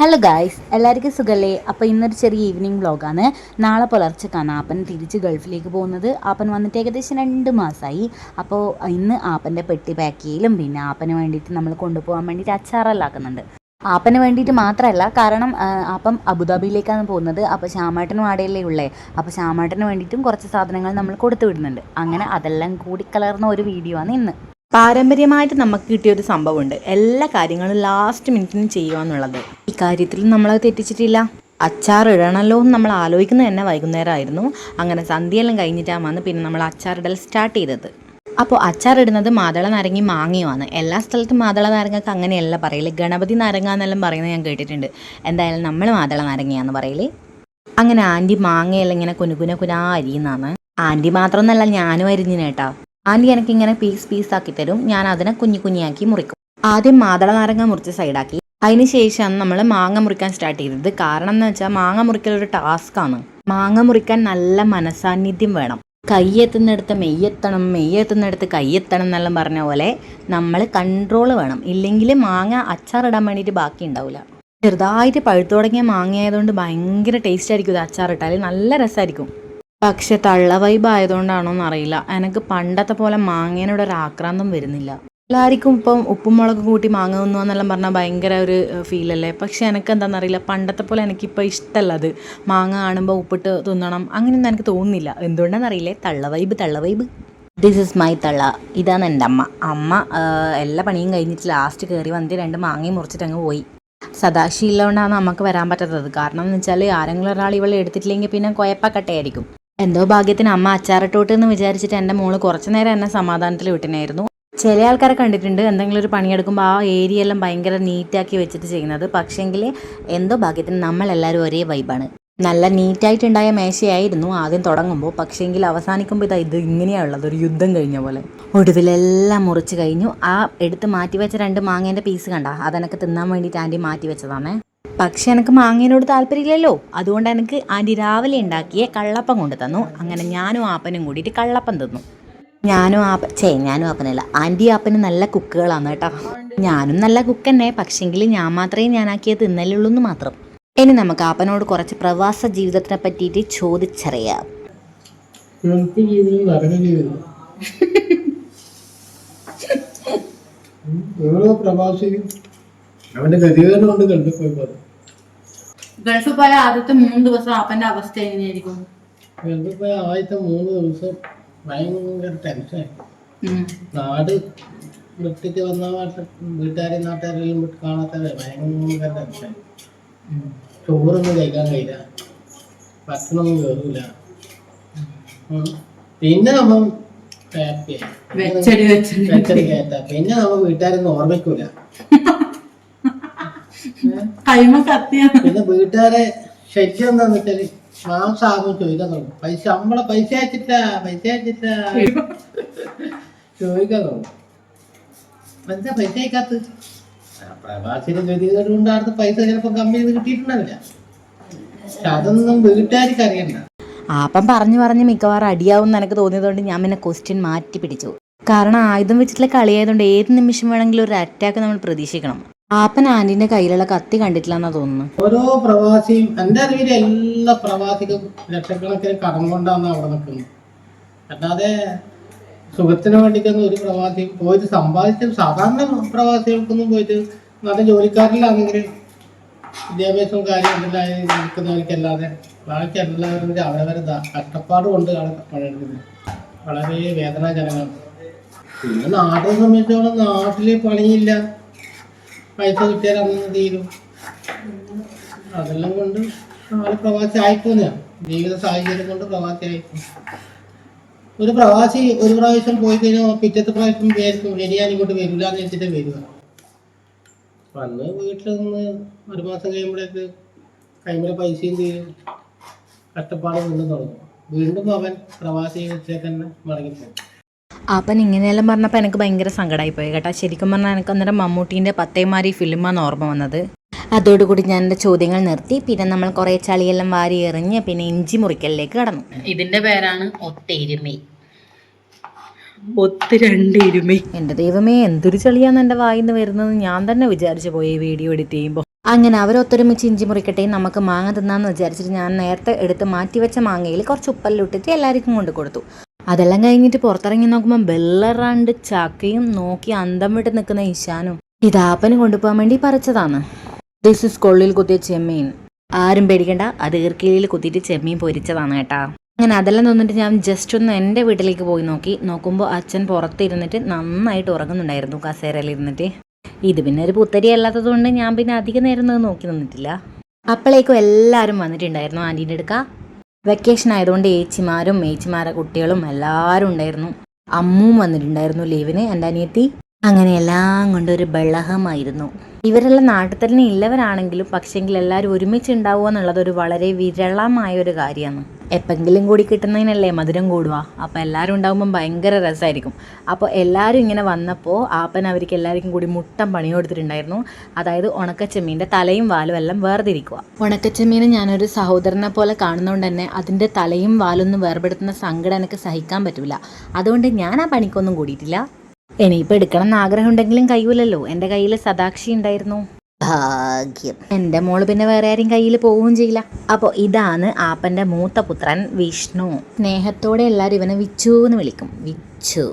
Hello guys, എല്ലാവർക്കും സുഖല്ലേ? അപ്പോൾ ഇന്നൊരു ചെറിയ ഈവനിങ് വ്ളോഗാണ്. നാളെ പുലർച്ചക്കാണ് ആപ്പൻ തിരിച്ച് ഗൾഫിലേക്ക് പോകുന്നത്. ആപ്പൻ വന്നിട്ട് ഏകദേശം 2 മാസമായി. അപ്പോൾ ഇന്ന് ആപ്പൻ്റെ പെട്ടി പാക്ക് ചെയ്യലും പിന്നെ ആപ്പന് വേണ്ടിയിട്ട് നമ്മൾ കൊണ്ടുപോകാൻ വേണ്ടിയിട്ട് അച്ചാറെല്ലാം ആക്കുന്നുണ്ട്. ആപ്പന് വേണ്ടിയിട്ട് മാത്രമല്ല, കാരണം ആപ്പം അബുദാബിയിലേക്കാണ് പോകുന്നത്. അപ്പോൾ ശ്യാമേട്ടനും ആടെയല്ലേ ഉള്ളേ. അപ്പോൾ ശ്യാമേട്ടന് വേണ്ടിയിട്ടും കുറച്ച് സാധനങ്ങൾ നമ്മൾ കൊടുത്തു വിടുന്നുണ്ട്. അങ്ങനെ അതെല്ലാം കൂടി കലർന്ന ഒരു വീഡിയോ ആണ് ഇന്ന്. പാരമ്പര്യമായിട്ട് നമുക്ക് കിട്ടിയൊരു സംഭവമുണ്ട്, എല്ലാ കാര്യങ്ങളും ലാസ്റ്റ് മിനിറ്റിന് ചെയ്യുക എന്നുള്ളത്. ഈ കാര്യത്തിൽ നമ്മളത് തെറ്റിച്ചിട്ടില്ല. അച്ചാറിടണമല്ലോ എന്ന് നമ്മൾ ആലോചിക്കുന്നത് തന്നെ വൈകുന്നേരമായിരുന്നു. അങ്ങനെ സന്ധ്യയെല്ലാം കഴിഞ്ഞിട്ടാണ് വന്ന് പിന്നെ നമ്മൾ അച്ചാറിടൽ സ്റ്റാർട്ട് ചെയ്തത്. അപ്പോൾ അച്ചാറിടുന്നത് മാതള നാരങ്ങയും മാങ്ങയുമാണ്. എല്ലാ സ്ഥലത്തും മാതള നാരങ്ങക്ക് അങ്ങനെയല്ല പറയല്, ഗണപതി നാരങ്ങ എന്നെല്ലാം പറയുന്നത് ഞാൻ കേട്ടിട്ടുണ്ട്. എന്തായാലും നമ്മൾ മാതള നാരങ്ങയാന്ന് പറയല്. അങ്ങനെ ആൻറ്റി മാങ്ങയെല്ലാം ഇങ്ങനെ കുനുകുന അരിയുന്നതാണ്. ആൻറ്റി മാത്രമൊന്നല്ല, ഞാനും അരിഞ്ഞിനേട്ടാ. ആൻറ്റി എനിക്കിങ്ങനെ പീസാക്കി തരും. ഞാൻ അതിനെ കുഞ്ഞിയാക്കി മുറിക്കും. ആദ്യം മാതള നാരങ്ങ മുറിച്ച് സൈഡാക്കി, അതിന് ശേഷമാണ് നമ്മൾ മാങ്ങ മുറിക്കാൻ സ്റ്റാർട്ട് ചെയ്തത്. കാരണം എന്ന് വെച്ചാൽ മാങ്ങ മുറിക്കൽ ഒരു ടാസ്ക്കാണ്. മാങ്ങ മുറിക്കാൻ നല്ല മനസാന്നിധ്യം വേണം. കൈയെത്തുന്നിടത്ത് മെയ്യെത്തണം, മെയ്യെത്തുന്നിടത്ത് കൈയെത്തണം എന്നെല്ലാം പറഞ്ഞ പോലെ നമ്മൾ കൺട്രോൾ വേണം. ഇല്ലെങ്കിൽ മാങ്ങ അച്ചാറിടാൻ വേണ്ടിയിട്ട് ബാക്കി ഉണ്ടാവില്ല. ചെറുതായിട്ട് പഴുത്തു തുടങ്ങിയ മാങ്ങ ആയതുകൊണ്ട് ഭയങ്കര ടേസ്റ്റ് ആയിരിക്കും ഇത് അച്ചാറിട്ടാൽ, നല്ല രസമായിരിക്കും. പക്ഷെ തള്ള വൈബ് ആയതുകൊണ്ടാണോന്ന് അറിയില്ല, എനിക്ക് പണ്ടത്തെ പോലെ മാങ്ങേനോട് ഒരു ആക്രാന്തം വരുന്നില്ല. എല്ലാവർക്കും ഇപ്പം ഉപ്പും മുളക് കൂട്ടി മാങ്ങ തിന്നുവെന്നെല്ലാം പറഞ്ഞാൽ ഭയങ്കര ഒരു ഫീലല്ലേ. പക്ഷെ എനിക്ക് എന്താണെന്നറിയില്ല, പണ്ടത്തെ പോലെ എനിക്കിപ്പോൾ ഇഷ്ടമല്ല അത്. മാങ്ങ കാണുമ്പോൾ ഉപ്പിട്ട് തിന്നണം അങ്ങനെയൊന്നും എനിക്ക് തോന്നുന്നില്ല. എന്തുകൊണ്ടാണെന്നറിയില്ലേ, തള്ള വൈബ്. ദിസ് ഇസ് മൈ തള്ള. ഇതാണ് എൻ്റെ അമ്മ. എല്ലാ പണിയും കഴിഞ്ഞിട്ട് ലാസ്റ്റ് കയറി വന്നിട്ട് 2 മാങ്ങയും മുറിച്ചിട്ട് അങ്ങ് പോയി. സദാശീലമുകൊണ്ടാണ് നമുക്ക് വരാൻ പറ്റാത്തത്. കാരണം എന്ന് വെച്ചാൽ ആരെങ്കിലും ഒരാൾ ഇവളെ എടുത്തിട്ടില്ലെങ്കിൽ പിന്നെ കുഴപ്പക്കട്ടയായിരിക്കും. എന്തോ ഭാഗ്യത്തിന് അമ്മ അച്ചാറിട്ടോട്ട് എന്ന് വിചാരിച്ചിട്ട് എൻ്റെ മോള് കുറച്ച് നേരം എന്നെ സമാധാനത്തിൽ വിട്ടിനായിരുന്നു. ചില ആൾക്കാരെ കണ്ടിട്ടുണ്ട് എന്തെങ്കിലും ഒരു പണിയെടുക്കുമ്പോൾ ആ ഏരിയ എല്ലാം ഭയങ്കര നീറ്റാക്കി വെച്ചിട്ട് ചെയ്യുന്നത്. പക്ഷേങ്കിൽ എന്തോ ഭാഗ്യത്തിന് നമ്മളെല്ലാവരും ഒരേ വൈബാണ്. നല്ല നീറ്റായിട്ടുണ്ടായ മേശയായിരുന്നു ആദ്യം തുടങ്ങുമ്പോൾ. പക്ഷേങ്കിൽ അവസാനിക്കുമ്പോൾ ഇത് ഇങ്ങനെയാണുള്ളത്, ഒരു യുദ്ധം കഴിഞ്ഞ പോലെ. ഒടുവിലെല്ലാം മുറിച്ച് കഴിഞ്ഞു. ആ എടുത്ത് മാറ്റി വെച്ച 2 മാങ്ങേൻ്റെ പീസ് കണ്ട, അതെനിക്ക് തിന്നാൻ വേണ്ടിയിട്ട് ആൻറ്റി മാറ്റി വെച്ചതാണ്. പക്ഷെ എനിക്ക് മാങ്ങേനോട് താല്പര്യമില്ലല്ലോ. അതുകൊണ്ട് എനിക്ക് ആൻറ്റി രാവിലെ ഉണ്ടാക്കിയ കള്ളപ്പം കൊണ്ട് തന്നു. അങ്ങനെ ഞാനും ആപ്പനും കൂടിയിട്ട് കള്ളപ്പം തിന്നു. ഞാനും ആപ്പനല്ല, ആൻറ്റി ആപ്പനും നല്ല കുക്കുകളാണ് കേട്ടോ. ഞാനും നല്ല കുക്ക് തന്നെ, പക്ഷെങ്കിൽ ഞാൻ മാത്രമേ ഞാനാക്കിയത് തിന്നലുള്ളൂ എന്ന് മാത്രം. ഇനി നമുക്ക് ആപ്പനോട് കുറച്ച് പ്രവാസ ജീവിതത്തിനെ പറ്റിയിട്ട് ചോദിച്ചറിയാം. ഗൾഫിൽ പോയ ആദ്യത്തെ 3 ദിവസം ആപ്പന്റെ അവസ്ഥ എങ്ങനെയായിരിക്കും? ഗൾഫിൽ പോയ ആദ്യത്തെ 3 ദിവസം ഭയങ്കര ടെൻഷനായി. നാട് വിട്ടിട്ട് വന്ന വീട്ടുകാരെയും നാട്ടുകാരെല്ലാം വിട്ട് കാണാത്തവരെ ഭയങ്കര ടെൻഷനായി. ചോറൊന്നും കഴിക്കാൻ കഴിയില്ല, ഭക്ഷണമൊന്നും കയറില്ല. പിന്നെ നമ്മൾ ഹാപ്പിയായി വെച്ചടി കയറ്റ. പിന്നെ നമ്മൾ വീട്ടുകാരൊന്നും ഓർമ്മിക്കൂല. പിന്നെ വീട്ടുകാരെ ശല്യം എന്താന്ന് വെച്ചാല് മാസാകും ചോദിക്കാൻ തുടങ്ങും. പൈസ അയച്ചിട്ടാ ചോദിക്കാൻ തുടങ്ങും. എന്താ പൈസ അയക്കാത്ത? പ്രവാസിയുടെ ഗതികേട് കൊണ്ട് അടുത്ത് പൈസ ചിലപ്പോൾ കമ്പനിയിൽ നിന്ന് കിട്ടിയിട്ടുണ്ടാവില്ല. അതൊന്നും വീട്ടുകാർക്ക് അറിയണ്ട. ആപ്പം പറഞ്ഞ് മിക്കവാറും അടിയാവും എനിക്ക് തോന്നിയതുകൊണ്ട് ഞാൻ പിന്നെ ക്വസ്റ്റ്യൻ മാറ്റി പിടിച്ചു. കാരണം ആയുധം വെച്ചിട്ടുള്ള കളിയായതുകൊണ്ട് ഏത് നിമിഷം വേണമെങ്കിലും ഒരു അറ്റാക്ക് നമ്മൾ പ്രതീക്ഷിക്കണം. ആപ്പൻ ആന്റിന്റെ കയ്യിലുള്ള കത്തി കണ്ടിട്ടില്ലെന്നാ തോന്നുന്നു. ഓരോ പ്രവാസിയും എൻ്റെ അറിവിൽ എല്ലാ പ്രവാസിക്കും ലക്ഷക്കണക്കിന് കടം കൊണ്ടാണ് അവിടെ നിൽക്കുന്നത്. അല്ലാതെ സുഖത്തിന് വേണ്ടിയിട്ടൊന്നും ഒരു പ്രവാസിയും പോയിട്ട് സമ്പാദിച്ച സാധാരണ പ്രവാസികൾക്കൊന്നും പോയിട്ട് നല്ല ജോലിക്കാരിലാണെങ്കിൽ വിദ്യാഭ്യാസവും കാര്യമെല്ലാം നിൽക്കുന്നവർക്കല്ലാതെ ബാക്കി എല്ലാവരും അവരവരെ കഷ്ടപ്പാട് കൊണ്ട് പണിയെടുക്കുന്നത് വളരെ വേദനാജനകമാണ്. പിന്നെ നാടിനെ സംബന്ധിച്ചോളം നാട്ടില് പണിയില്ല, പൈസ കിട്ടിയാൽ അന്ന് തീരും. അതെല്ലാം കൊണ്ട് ആള് പ്രവാസി ആയിപ്പോന്നെയാണ്. ജീവിത സാഹചര്യം കൊണ്ട് പ്രവാസി ആയിപ്പോ. ഒരു പ്രവാസി ഒരു പ്രാവശ്യം പോയി കഴിഞ്ഞാൽ പിറ്റത്തെ പ്രാവശ്യം വിചാരിക്കും ഇനി ഞാൻ ഇങ്ങോട്ട് വരില്ല എന്ന് വെച്ചിട്ട് വരിക. വന്ന് വീട്ടിൽ നിന്ന് 1 മാസം കഴിയുമ്പോഴേക്ക് കൈമിലെ പൈസയും തീരും, കഷ്ടപ്പാട് വീണ്ടും തുടങ്ങും. വീണ്ടും അവൻ പ്രവാസി ജീവിതത്തിലേക്ക് തന്നെ മടങ്ങിപ്പോകും. അപ്പം ഇങ്ങനെയെല്ലാം പറഞ്ഞപ്പോൾ എനിക്ക് ഭയങ്കര സങ്കടമായി പോയി കേട്ടോ. ശരിക്കും പറഞ്ഞാൽ എനിക്ക് അന്നേരം മമ്മൂട്ടീൻ്റെ പത്തേമാരി ഫിലിമാണ് ഓർമ്മ വന്നത്. അതോടുകൂടി ഞാൻ എൻ്റെ ചോദ്യങ്ങൾ നിർത്തി. പിന്നെ നമ്മൾ കുറേ ചളിയെല്ലാം വാരി എറിഞ്ഞ് പിന്നെ ഇഞ്ചി മുറിക്കലിലേക്ക് കടന്നു. ഇതിൻ്റെ പേരാണ് ഒത്തെരുമ. 2 എരുമ. എൻ്റെ ദൈവമേ, എന്തൊരു ചളിയാന്ന് എൻ്റെ വായിന്ന് വരുന്നത് ഞാൻ തന്നെ വിചാരിച്ചു പോയി ഈ വീഡിയോ എഡിറ്റ് ചെയ്യുമ്പോൾ. അങ്ങനെ അവരൊത്തൊരുമിച്ച് ഇഞ്ചി മുറിക്കട്ടെ നമുക്ക് മാങ്ങ തിന്നാന്ന് വിചാരിച്ചിട്ട് ഞാൻ നേരത്തെ എടുത്ത് മാറ്റിവെച്ച മാങ്ങയിൽ കുറച്ച് ഉപ്പെല്ലാം ഇട്ടിട്ട് എല്ലാവർക്കും കൊണ്ട് കൊടുത്തു. അതെല്ലാം കഴിഞ്ഞിട്ട് പുറത്തിറങ്ങി നോക്കുമ്പോൾ ബെല്ലറാണ്ട് ചക്കയും നോക്കി അന്തം വിട്ട് നിൽക്കുന്ന ഇശാനും ഇതാപ്പന് കൊണ്ടുപോകാൻ വേണ്ടി പറിച്ചതാണ്. ദിസ് ഇസ് കൊള്ളിൽ കുത്തിയ ചെമ്മീൻ. ആരും പേടിക്കണ്ട, അത് ഈർക്കിലിയിൽ കുത്തിയിട്ട് ചെമ്മീൻ പൊരിച്ചതാണ് കേട്ടാ. അങ്ങനെ അതെല്ലാം തോന്നിട്ട് ഞാൻ ജസ്റ്റ് ഒന്ന് എൻ്റെ വീട്ടിലേക്ക് പോയി നോക്കുമ്പോൾ അച്ഛൻ പുറത്തിരുന്നിട്ട് നന്നായിട്ട് ഉറങ്ങുന്നുണ്ടായിരുന്നു കസേരയിലിരുന്നിട്ട്. ഇത് പിന്നെ ഒരു പുത്തരി അല്ലാത്തത് കൊണ്ട് ഞാൻ പിന്നെ അധിക നേരം നോക്കി നിന്നിട്ടില്ല. അപ്പോഴേക്കും എല്ലാവരും വന്നിട്ടുണ്ടായിരുന്നു ആൻറ്റീൻ്റെ അടുക്ക. വെക്കേഷൻ ആയതുകൊണ്ട് ഏച്ചിമാരെ കുട്ടികളും എല്ലാവരും ഉണ്ടായിരുന്നു. അമ്മും വന്നിട്ടുണ്ടായിരുന്നു ലീവിന്, എൻ്റെ അനിയത്തി. അങ്ങനെ എല്ലാം കൊണ്ടൊരു ബഹളമായിരുന്നു. ഇവരെല്ലാം നാട്ടിൽ തന്നെ ഉള്ളവരാണെങ്കിലും പക്ഷെങ്കിൽ എല്ലാവരും ഒരുമിച്ച് ഉണ്ടാവുക എന്നുള്ളത് ഒരു വളരെ വിരളമായ ഒരു കാര്യമാണ്. എപ്പെങ്കിലും കൂടി കിട്ടുന്നതിനല്ലേ മധുരം കൂടുക. അപ്പോൾ എല്ലാവരും ഉണ്ടാകുമ്പം ഭയങ്കര രസമായിരിക്കും. അപ്പോൾ എല്ലാവരും ഇങ്ങനെ വന്നപ്പോൾ ആപ്പൻ അവർക്ക് എല്ലാവർക്കും കൂടി മുട്ടം പണി കൊടുത്തിട്ടുണ്ടായിരുന്നു. അതായത് ഉണക്കച്ചെമ്മീൻ്റെ തലയും വാലും എല്ലാം വേർതിരിക്കുക. ഉണക്കച്ചെമ്മീനെ ഞാനൊരു സഹോദരനെ പോലെ കാണുന്നതുകൊണ്ട് തന്നെ അതിൻ്റെ തലയും വാലൊന്നും വേർപെടുത്തുന്ന സങ്കടം എനിക്ക് സഹിക്കാൻ പറ്റില്ല. അതുകൊണ്ട് ഞാൻ ആ പണിക്കൊന്നും കൂടിയിട്ടില്ല. ഇനിയിപ്പോൾ എടുക്കണം എന്ന് ആഗ്രഹം ഉണ്ടെങ്കിലും കഴിയൂലല്ലോ. എൻ്റെ കയ്യിൽ സദാക്ഷി ഉണ്ടായിരുന്നു. ഭാഗ്യം. എൻ്റെ മോള് പിന്നെ വേറെ ആരും കയ്യിൽ പോവുകയും ചെയ്യില്ല. അപ്പോൾ ഇതാണ് ആപ്പൻ്റെ മൂത്ത പുത്രൻ വിഷ്ണു. സ്നേഹത്തോടെ എല്ലാവരും ഇവനെ വിച്ചു എന്ന് വിളിക്കും. വിച്ചു.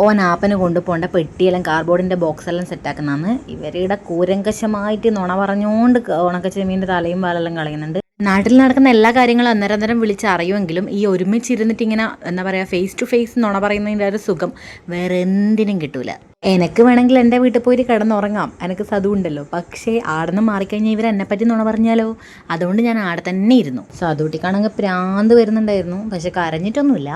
ഓൻ ആപ്പന് കൊണ്ടുപോകേണ്ട പെട്ടിയെല്ലാം കാർഡ്ബോർഡിൻ്റെ ബോക്സെല്ലാം സെറ്റാക്കുന്നതാണ്. ഇവരുടെ കൂരങ്കശമായിട്ട് നുണ പറഞ്ഞുകൊണ്ട് ഉണക്കച്ചെമ്മീൻ്റെ തലയും പാലെല്ലാം കളയുന്നുണ്ട്. നാട്ടിൽ നടക്കുന്ന എല്ലാ കാര്യങ്ങളും അന്നേരം വിളിച്ചറിയുമെങ്കിലും ഈ ഒരുമിച്ചിരുന്നിട്ട് ഇങ്ങനെ എന്താ പറയുക ഫേസ് ടു ഫേസ് നുണ പറയുന്നതിൻ്റെ ഒരു സുഖം വേറെ എന്തിനും കിട്ടൂല. എനിക്ക് വേണമെങ്കിൽ എൻ്റെ വീട്ടിൽ പോയിട്ട് കിടന്നുറങ്ങാം, എനിക്ക് സതുണ്ടല്ലോ. പക്ഷേ ആടെന്ന് മാറിക്കഴിഞ്ഞാൽ ഇവർ എന്നെപ്പറ്റി നുണ പറഞ്ഞാലോ. അതുകൊണ്ട് ഞാൻ ആടെ തന്നെ ഇരുന്നു. സതുട്ടിക്കാണെങ്കിൽ പ്രാന്ത് വരുന്നുണ്ടായിരുന്നു, പക്ഷെ കരഞ്ഞിട്ടൊന്നുമില്ല.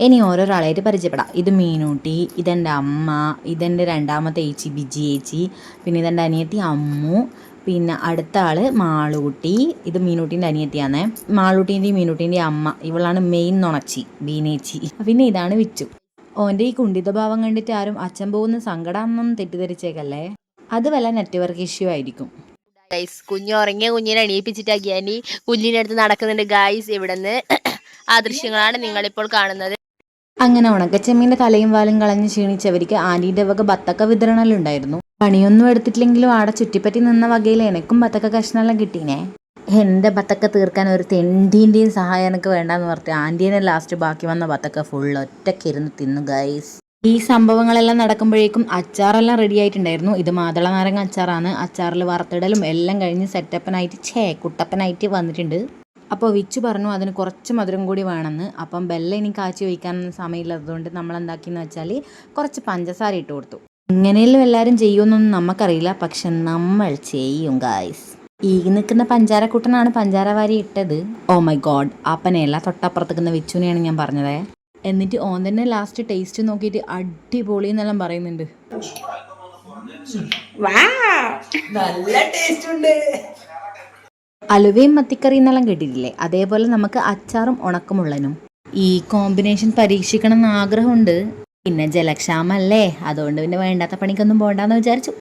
ഇനി ഓരോരാളായിട്ട് പരിചയപ്പെടാം. ഇത് മീനൂട്ടി, ഇതെൻ്റെ അമ്മ, ഇതെൻ്റെ രണ്ടാമത്തെ ഏച്ചി ബിജി ഏച്ചി, പിന്നെ ഇതെൻ്റെ അനിയത്തി അമ്മു, പിന്നെ അടുത്ത ആൾ മാളൂട്ടി. ഇത് മീനൂട്ടീൻ്റെ അനിയത്തിയാണ്. മാളൂട്ടീൻ്റെയും മീനൂട്ടീൻ്റെയും അമ്മ. ഇവളാണ് മെയിൻ നുണച്ചി ബീനേച്ചി. പിന്നെ ഇതാണ് വിച്ചു. ഓൻ്റെ ഈ കുണ്ഠിത ഭാവം കണ്ടിട്ട് ആരും അച്ഛൻ പോകുന്ന സങ്കടമൊന്നും തെറ്റിദ്ധരിച്ചേക്കല്ലേ. അത് വല്ല നെറ്റ്വർക്ക് ഇഷ്യൂ ആയിരിക്കും. ഗൈസ് ഉറങ്ങിയ കുഞ്ഞിനെ എണീപ്പിച്ചിട്ടാക്കി ആൻറ്റി കുഞ്ഞിൻ്റെ അടുത്ത് നടക്കുന്നുണ്ട് ഗൈസ്. ഇവിടുന്ന് ആ ദൃശ്യങ്ങളാണ് നിങ്ങളിപ്പോൾ കാണുന്നത്. അങ്ങനെ ഉണക്കച്ചെമ്മീൻ്റെ തലയും വാലും കളഞ്ഞ് ക്ഷീണിച്ചവർക്ക് ആൻറ്റീൻ്റെ വക ബത്തക്ക വിതരണലുണ്ടായിരുന്നു. പണിയൊന്നും എടുത്തിട്ടില്ലെങ്കിലും ആടെ ചുറ്റിപ്പറ്റി നിന്ന വകയിൽ എനിക്കും ബത്തക്ക കഷ്ണമെല്ലാം കിട്ടീനെ. എൻ്റെ ബത്തക്ക തീർക്കാൻ ഒരു തെണ്ടീൻ്റെയും സഹായം എനിക്ക് വേണ്ടെന്ന് പറഞ്ഞ് ആൻറ്റീനെ ലാസ്റ്റ് ബാക്കി വന്ന ബത്തക്ക ഫുൾ ഒറ്റയ്ക്കിരുന്ന് തിന്നു ഗൈസ്. ഈ സംഭവങ്ങളെല്ലാം നടക്കുമ്പോഴേക്കും അച്ചാറെല്ലാം റെഡി ആയിട്ടുണ്ടായിരുന്നു. ഇത് മാതള നാരങ്ങ അച്ചാറാണ്. അച്ചാറിൽ വറുത്തിടലും എല്ലാം കഴിഞ്ഞ് സെറ്റപ്പനായിട്ട് കുട്ടപ്പനായിട്ട് വന്നിട്ടുണ്ട്. അപ്പോൾ വിച്ചു പറഞ്ഞു അതിന് കുറച്ച് മധുരം കൂടി വേണമെന്ന്. അപ്പം ബെല്ലം ഇനി കാച്ചി വയ്ക്കാനൊന്നും സമയമില്ലാത്തതുകൊണ്ട് നമ്മൾ എന്താക്കിയെന്ന് വെച്ചാൽ കുറച്ച് പഞ്ചസാര ഇട്ട് കൊടുത്തു. ഇങ്ങനെയെല്ലാം എല്ലാവരും ചെയ്യുമെന്നൊന്നും നമുക്കറിയില്ല, പക്ഷെ നമ്മൾ ചെയ്യും ഗായ്സ്. ഈ നിൽക്കുന്ന പഞ്ചാരക്കൂട്ടനാണ് പഞ്ചാര വാരി ഇട്ടത്. ഓ മൈ ഗോഡ്, ആപ്പനെയല്ല തൊട്ടപ്പുറത്തേക്കുന്ന വിച്ചുവിനെയാണ് ഞാൻ പറഞ്ഞത്. എന്നിട്ട് ഓൻ തന്നെ ലാസ്റ്റ് ടേസ്റ്റ് നോക്കിയിട്ട് അടിപൊളി എന്നെല്ലാം പറയുന്നുണ്ട്. നല്ല ടേസ്റ്റ് ഉണ്ട്. അലുവയും മത്തിക്കറി എന്നെല്ലാം കേട്ടിട്ടില്ലേ, അതേപോലെ നമുക്ക് അച്ചാറും ഉണക്കമുള്ളനും. ഈ കോമ്പിനേഷൻ പരീക്ഷിക്കണം എന്ന് ആഗ്രഹമുണ്ട്. പിന്നെ ജലക്ഷാമല്ലേ, അതുകൊണ്ട് പിന്നെ വേണ്ടാത്ത പണിക്കൊന്നും പോകണ്ടെന്ന് വിചാരിച്ചു.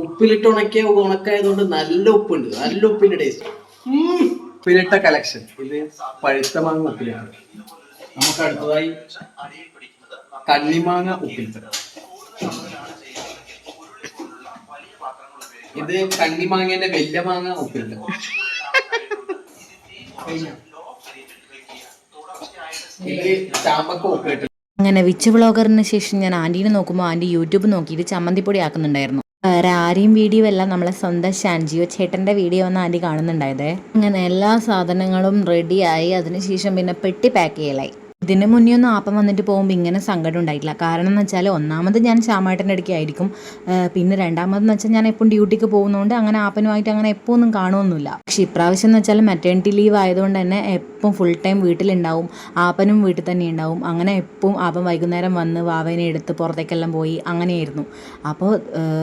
ഉപ്പിലിട്ട് ഉണക്കായതുകൊണ്ട് നല്ല ഉപ്പുണ്ട്, നല്ല ഉപ്പിന്റെ ടേസ്റ്റ്. ഉപ്പിലിട്ട കളക്ഷൻ. ഇത് പഴുത്ത മാങ്ങ ഉപ്പിലിട്ട. നമുക്ക് അടുത്തതായി കണ്ണിമാങ്ങ ഉപ്പിലിട്ട. ഇത് കണ്ണിമാങ്ങേന്റെ വലിയ മാങ്ങ ഉപ്പിലിട്ട. ഇത് ചാമ്പക്ക ഉപ്പിലിട്ട. അങ്ങനെ വിച്ച് വ്ളോഗറിന് ശേഷം ഞാൻ ആൻറ്റീനെ നോക്കുമ്പോൾ ആൻറ്റി യൂട്യൂബ് നോക്കിയിട്ട് ചമ്മന്തിപ്പൊടി ആക്കുന്നുണ്ടായിരുന്നു. വേറെ ആരെയും വീഡിയോ അല്ല, നമ്മളെ സ്വന്തം ഷാൻജിയോ ചേട്ടൻ്റെ വീഡിയോ ഒന്ന് ആൻറ്റി കാണുന്നുണ്ടായത്. അങ്ങനെ എല്ലാ സാധനങ്ങളും റെഡിയായി. അതിനുശേഷം പിന്നെ പെട്ടി പാക്ക് ചെയ്യലായി. ഇതിന് മുന്നേ ഒന്നും ആപ്പം വന്നിട്ട് പോകുമ്പോൾ ഇങ്ങനെ സങ്കടം ഉണ്ടായിട്ടില്ല. കാരണം എന്ന് വെച്ചാൽ ഒന്നാമത് ഞാൻ ശ്യാമേട്ടൻ്റെ ഇടയ്ക്ക് ആയിരിക്കും, പിന്നെ രണ്ടാമതെന്ന് വെച്ചാൽ ഞാൻ എപ്പം ഡ്യൂട്ടിക്ക് പോകുന്നതുകൊണ്ട് അങ്ങനെ ആപ്പനുമായിട്ട് അങ്ങനെ എപ്പോൾ ഒന്നും കാണുമൊന്നുമില്ല. പക്ഷേ ഇപ്രാവശ്യം എന്ന് വെച്ചാൽ മെറ്റേണിറ്റി ലീവ് ആയതുകൊണ്ട് തന്നെ എപ്പം ഫുൾ ടൈം വീട്ടിലുണ്ടാവും, ആപ്പനും വീട്ടിൽ തന്നെ ഉണ്ടാവും. അങ്ങനെ എപ്പം ആപ്പൻ വൈകുന്നേരം വന്ന് വാവേനെ എടുത്ത് പുറത്തേക്കെല്ലാം പോയി അങ്ങനെയായിരുന്നു. അപ്പോൾ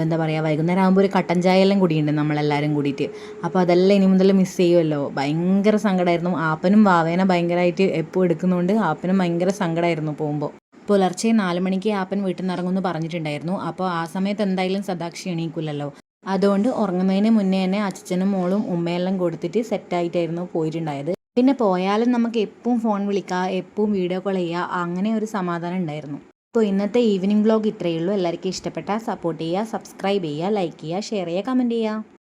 എന്താ പറയുക, വൈകുന്നേരം ആകുമ്പോൾ ഒരു കട്ടൻ ചായ എല്ലാം കൂടിയുണ്ട് നമ്മളെല്ലാവരും കൂടിയിട്ട്. അപ്പോൾ അതെല്ലാം ഇനി മുതൽ മിസ് ചെയ്യുമല്ലോ. ഭയങ്കര സങ്കടമായിരുന്നു. ആപ്പനും വാവേനെ ഭയങ്കരമായിട്ട് എപ്പോൾ എടുക്കുന്നതുകൊണ്ട് ആപ്പനും ഭയങ്കര സങ്കടമായിരുന്നു പോകുമ്പോൾ. പുലർച്ചെ 4 മണിക്ക് ആപ്പൻ വീട്ടിൽ നിന്ന് ഇറങ്ങുമെന്ന് പറഞ്ഞിട്ടുണ്ടായിരുന്നു. അപ്പോൾ ആ സമയത്ത് എന്തായാലും സദാക്ഷി എണീക്കില്ലല്ലോ. അതുകൊണ്ട് ഉറങ്ങുന്നതിന് മുന്നേ തന്നെ അച്ഛനും മോളും ഉമ്മയെല്ലാം കൊടുത്തിട്ട് സെറ്റായിട്ടായിരുന്നു പോയിട്ടുണ്ടായത്. പിന്നെ പോയാലും നമുക്ക് എപ്പോഴും ഫോൺ വിളിക്കാം, എപ്പോഴും വീഡിയോ കോൾ ചെയ്യുക, അങ്ങനെ ഒരു സമാധാനം ഉണ്ടായിരുന്നു. അപ്പോൾ ഇന്നത്തെ ഈവനിങ് വ്ലോഗ് ഇത്രയേ ഉള്ളൂ. എല്ലാവർക്കും ഇഷ്ടപ്പെട്ടാൽ സപ്പോർട്ട് ചെയ്യുക, സബ്സ്ക്രൈബ് ചെയ്യുക, ലൈക്ക് ചെയ്യുക, ഷെയർ ചെയ്യുക, കമൻറ്റ് ചെയ്യുക.